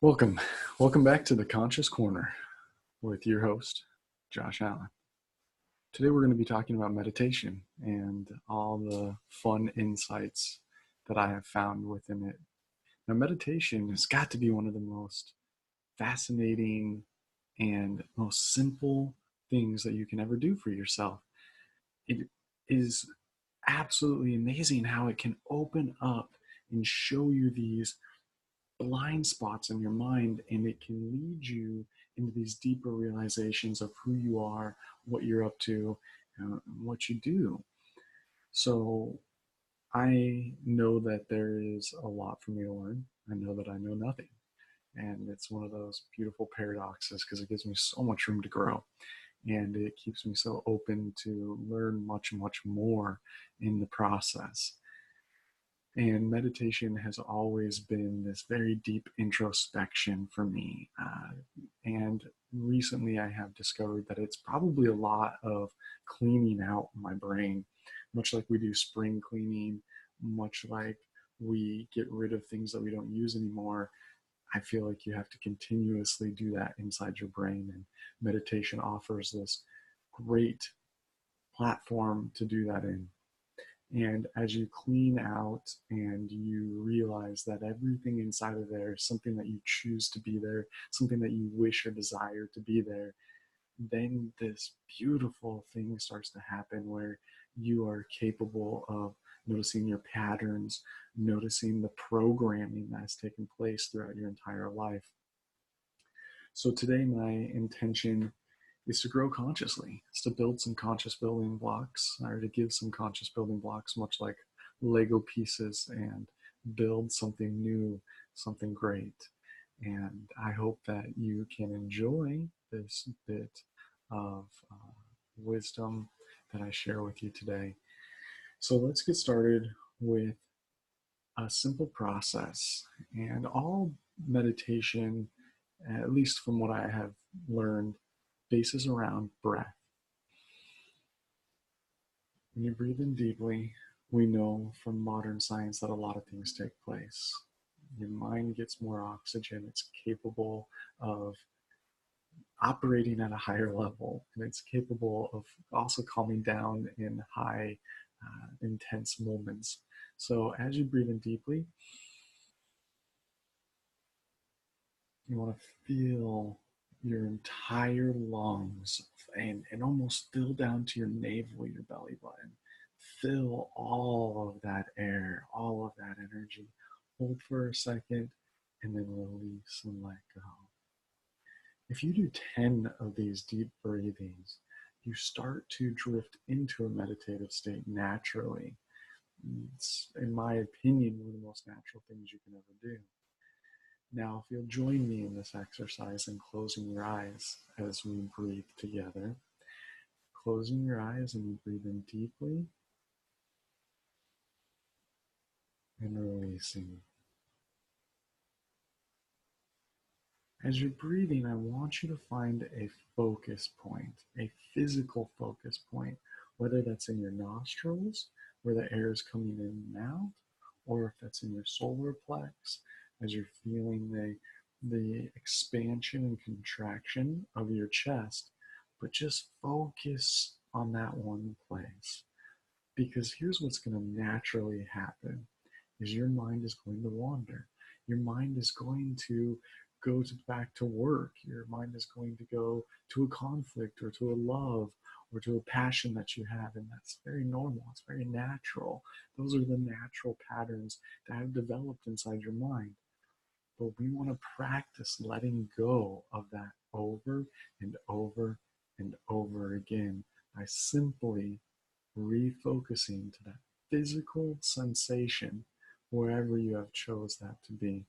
Welcome. Welcome back to the Conscious Corner with your host, Josh Allen. Today we're going to be talking about meditation and all the fun insights that I have found within it. Now, meditation has got to be one of the most fascinating and most simple things that you can ever do for yourself. It is absolutely amazing how it can open up and show you these blind spots in your mind, and it can lead you into these deeper realizations of who you are, what you're up to, what you do. So I know that there is a lot for me to learn. I know that I know nothing. And it's one of those beautiful paradoxes because it gives me so much room to grow. And it keeps me so open to learn much, much more in the process. And meditation has always been this very deep introspection for me. And recently I have discovered that it's probably a lot of cleaning out my brain, much like we do spring cleaning, much like we get rid of things that we don't use anymore. I feel like you have to continuously do that inside your brain. And meditation offers this great platform to do that in. And as you clean out and you realize that everything inside of there is something that you choose to be there, something that you wish or desire to be there, then this beautiful thing starts to happen where you are capable of noticing your patterns, noticing the programming that has taken place throughout your entire life. So today, my intention is to grow consciously. It's to build some conscious building blocks, or to give some conscious building blocks, much like Lego pieces, and build something new, something great. And I hope that you can enjoy this bit of wisdom that I share with you today. So let's get started with a simple process. And all meditation, at least from what I have learned, bases around breath. When you breathe in deeply, we know from modern science that a lot of things take place. Your mind gets more oxygen, it's capable of operating at a higher level, and it's capable of also calming down in high, intense moments. So as you breathe in deeply, you want to feel your entire lungs and almost fill down to your navel, your belly button. Fill all of that air, all of that energy. Hold for a second and then release and let go. If you do 10 of these deep breathings, you start to drift into a meditative state naturally. It's, in my opinion, one of the most natural things you can ever do. Now, if you'll join me in this exercise and closing your eyes as we breathe together, closing your eyes and you breathe in deeply and releasing. As you're breathing, I want you to find a focus point, a physical focus point, whether that's in your nostrils, where the air is coming in and out, or if that's in your solar plex, as you're feeling the expansion and contraction of your chest, but just focus on that one place. Because here's what's going to naturally happen is your mind is going to wander. Your mind is going to go back to work. Your mind is going to go to a conflict or to a love or to a passion that you have. And that's very normal. It's very natural. Those are the natural patterns that have developed inside your mind. But we want to practice letting go of that over and over and over again by simply refocusing to that physical sensation wherever you have chose that to be.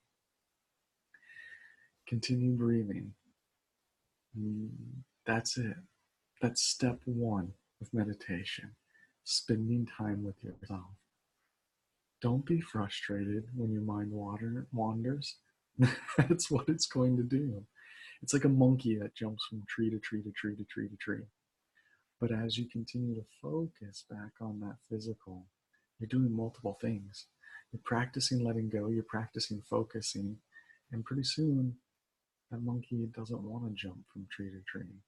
Continue breathing. That's it. That's step one of meditation, spending time with yourself. Don't be frustrated when your mind wanders. That's what it's going to do. It's like a monkey that jumps from tree to tree to tree to tree to tree. But as you continue to focus back on that physical, you're doing multiple things. You're practicing letting go, you're practicing focusing, And pretty soon, that monkey doesn't want to jump from tree to tree.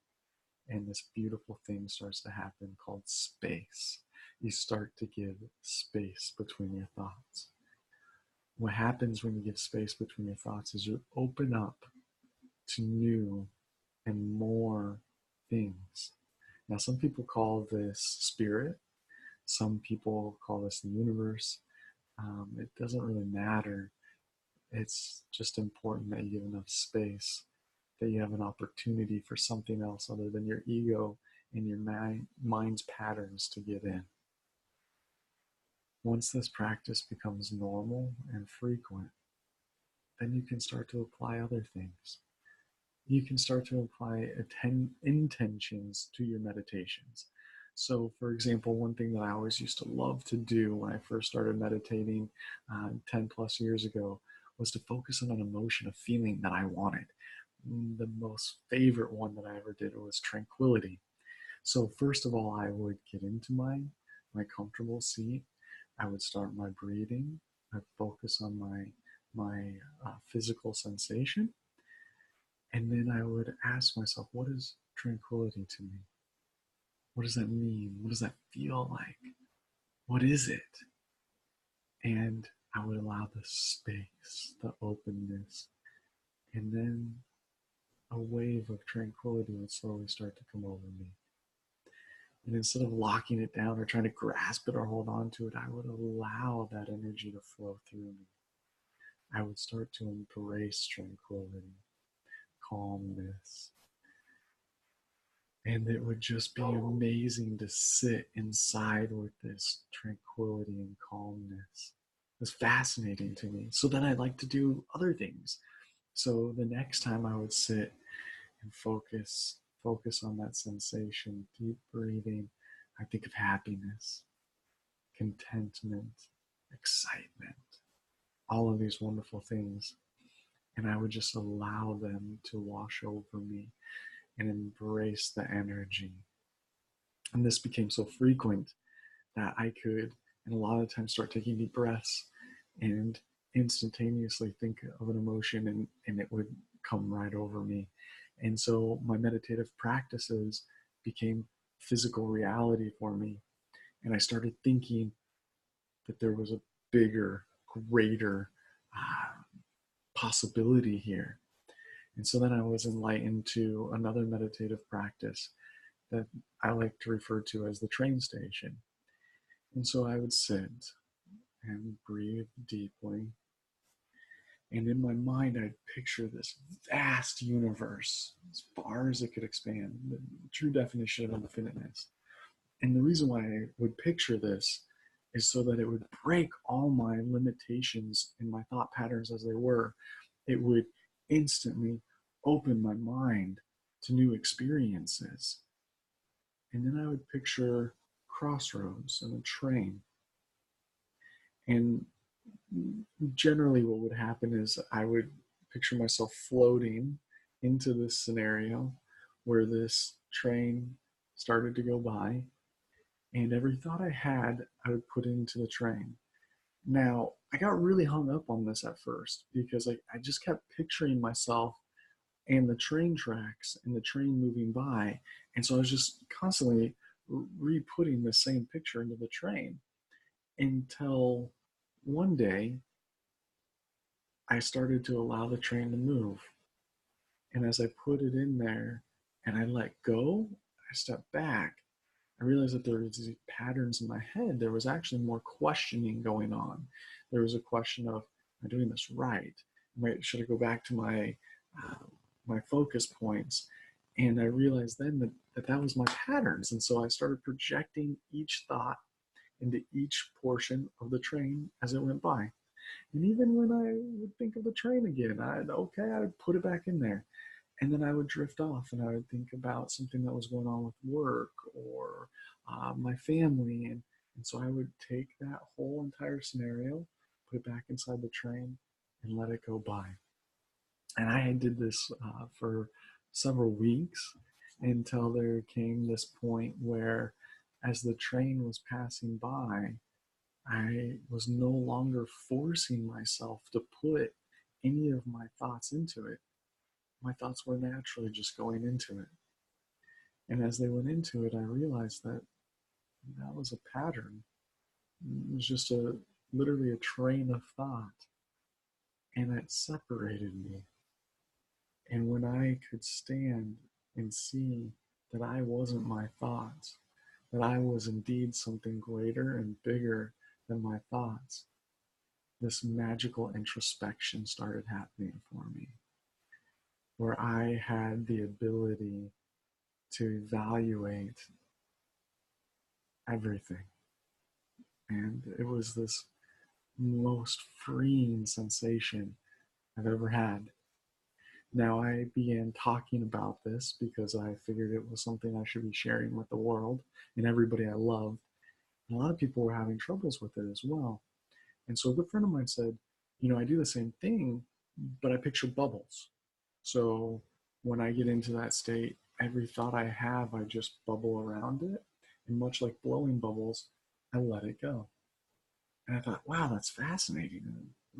And this beautiful thing starts to happen called space. You start to give space between your thoughts. What happens when you give space between your thoughts is you open up to new and more things. Now, some people call this spirit. Some people call this the universe. It doesn't really matter. It's just important that you give enough space, that you have an opportunity for something else other than your ego and your mind's patterns to get in. Once this practice becomes normal and frequent, then you can start to apply other things. You can start to apply intentions to your meditations. So, for example, one thing that I always used to love to do when I first started meditating 10 plus years ago was to focus on an emotion, a feeling that I wanted. The most favorite one that I ever did was tranquility. So first of all, I would get into my comfortable seat. I would start my breathing. I'd focus on my physical sensation. And then I would ask myself, what is tranquility to me? What does that mean? What does that feel like? What is it? And I would allow the space, the openness, and then a wave of tranquility would slowly start to come over me. And instead of locking it down or trying to grasp it or hold on to it, I would allow that energy to flow through me. I would start to embrace tranquility, calmness. And it would just be amazing to sit inside with this tranquility and calmness. It was fascinating to me. So then I'd like to do other things. So the next time I would sit and focus on that sensation, deep breathing, I think of happiness, contentment, excitement, all of these wonderful things. And I would just allow them to wash over me and embrace the energy. And this became so frequent that I could, and a lot of times, start taking deep breaths and instantaneously think of an emotion, and it would come right over me. And so my meditative practices became physical reality for me. And I started thinking that there was a bigger, greater possibility here. And so then I was enlightened to another meditative practice that I like to refer to as the train station. And so I would sit and breathe deeply. And in my mind, I'd picture this vast universe, as far as it could expand, the true definition of infiniteness. And the reason why I would picture this is so that it would break all my limitations and my thought patterns as they were. It would instantly open my mind to new experiences. And then I would picture crossroads and a train. And generally what would happen is I would picture myself floating into this scenario where this train started to go by, and every thought I had, I would put into the train. Now, I got really hung up on this at first because I just kept picturing myself and the train tracks and the train moving by. And so I was just constantly re-putting the same picture into the train until one day I started to allow the train to move. And as I put it in there and I let go, I stepped back. I realized that there was these patterns in my head. There was actually more questioning going on. There was a question of, am I doing this right? Should I go back to my focus points? And I realized then that was my patterns. And so I started projecting each thought into each portion of the train as it went by. And even when I would think of the train again, I would put it back in there. And then I would drift off and I would think about something that was going on with work or my family. And so I would take that whole entire scenario, put it back inside the train, and let it go by. And I did this for several weeks until there came this point where, as the train was passing by, I was no longer forcing myself to put any of my thoughts into it. My thoughts were naturally just going into it. And as they went into it, I realized that that was a pattern. It was just literally a train of thought. And it separated me. And when I could stand and see that I wasn't my thoughts, that I was indeed something greater and bigger than my thoughts, this magical introspection started happening for me, where I had the ability to evaluate everything. And it was this most freeing sensation I've ever had. Now, I began talking about this because I figured it was something I should be sharing with the world and everybody I loved. And a lot of people were having troubles with it as well. And so a good friend of mine said, I do the same thing, but I picture bubbles. So when I get into that state, every thought I have, I just bubble around it. And much like blowing bubbles, I let it go. And I thought, wow, that's fascinating.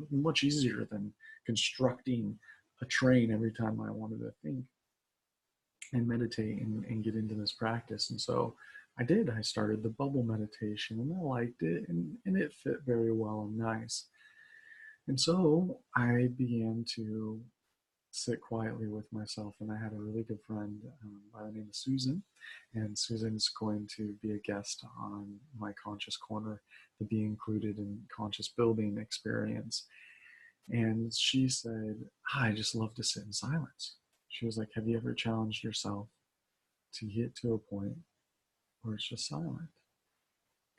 Much easier than constructing a train every time I wanted to think and meditate and get into this practice. And so I did. I started the bubble meditation and I liked it and it fit very well and nice. And so I began to sit quietly with myself. And I had a really good friend by the name of Susan. And Susan's going to be a guest on my Conscious Corner to be included in Conscious Building experience. And she said, I just love to sit in silence. She was like, have you ever challenged yourself to get to a point where it's just silent?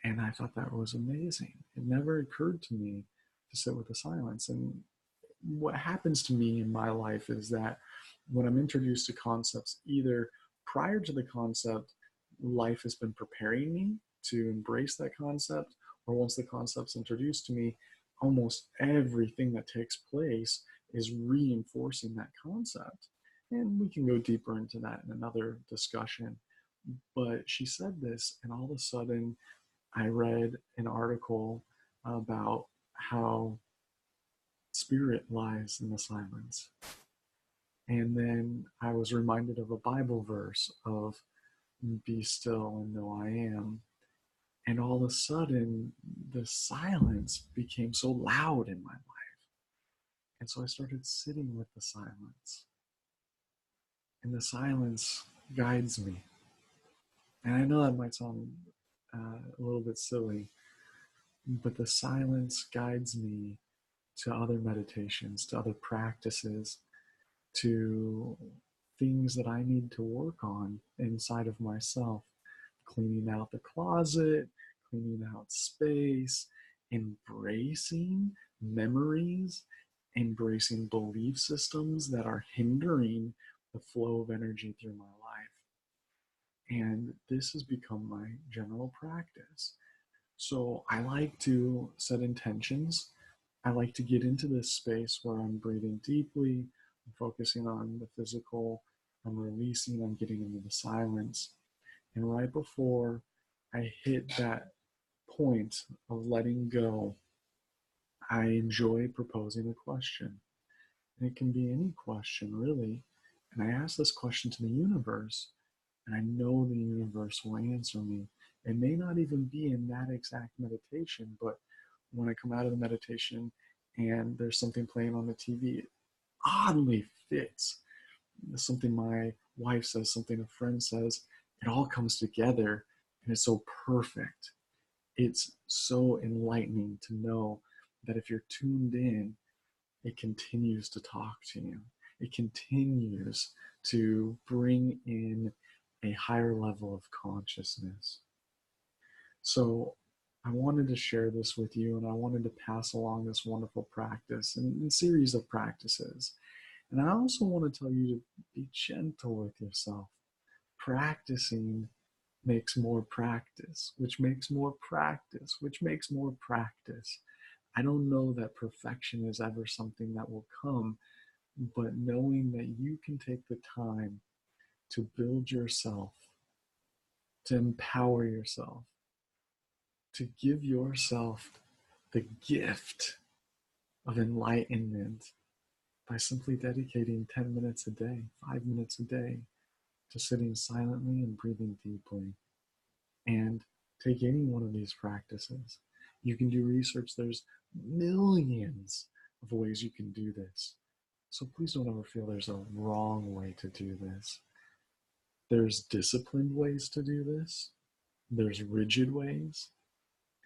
And I thought that was amazing. It never occurred to me to sit with the silence. And what happens to me in my life is that when I'm introduced to concepts, either prior to the concept, life has been preparing me to embrace that concept, or once the concept's introduced to me, almost everything that takes place is reinforcing that concept. And we can go deeper into that in another discussion. But she said this, and all of a sudden, I read an article about how spirit lies in the silence. And then I was reminded of a Bible verse of be still and know I am. And all of a sudden, the silence became so loud in my life. And so I started sitting with the silence. And the silence guides me. And I know that might sound a little bit silly, but the silence guides me to other meditations, to other practices, to things that I need to work on inside of myself. Cleaning out the closet, cleaning out space, embracing memories, embracing belief systems that are hindering the flow of energy through my life. And this has become my general practice. So I like to set intentions. I like to get into this space where I'm breathing deeply, I'm focusing on the physical, I'm releasing, I'm getting into the silence. And right before I hit that point of letting go, I enjoy proposing a question. And it can be any question, really. And I ask this question to the universe, and I know the universe will answer me. It may not even be in that exact meditation, but when I come out of the meditation and there's something playing on the TV, it oddly fits. Something my wife says, something a friend says, it all comes together and it's so perfect. It's so enlightening to know that if you're tuned in, it continues to talk to you. It continues to bring in a higher level of consciousness. So I wanted to share this with you, and I wanted to pass along this wonderful practice and series of practices. And I also want to tell you to be gentle with yourself. Practicing makes more practice, which makes more practice, which makes more practice. I don't know that perfection is ever something that will come, but knowing that you can take the time to build yourself, to empower yourself, to give yourself the gift of enlightenment by simply dedicating 10 minutes a day, 5 minutes a day to sitting silently and breathing deeply. And take any one of these practices. You can do research. There's millions of ways you can do this. So please don't ever feel there's a wrong way to do this. There's disciplined ways to do this. There's rigid ways.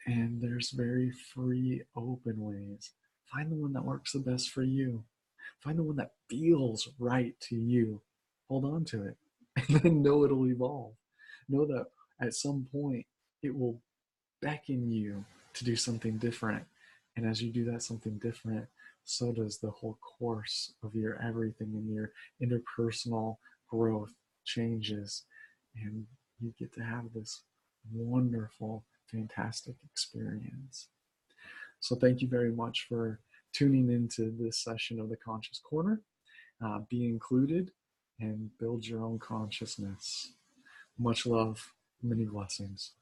And there's very free, open ways. Find the one that works the best for you. Find the one that feels right to you. Hold on to it. And then know it'll evolve. Know that at some point it will beckon you to do something different. And as you do that something different, so does the whole course of your everything, and your interpersonal growth changes. And you get to have this wonderful, fantastic experience. So thank you very much for tuning into this session of the Conscious Corner. Be included and build your own consciousness. Much love, many blessings.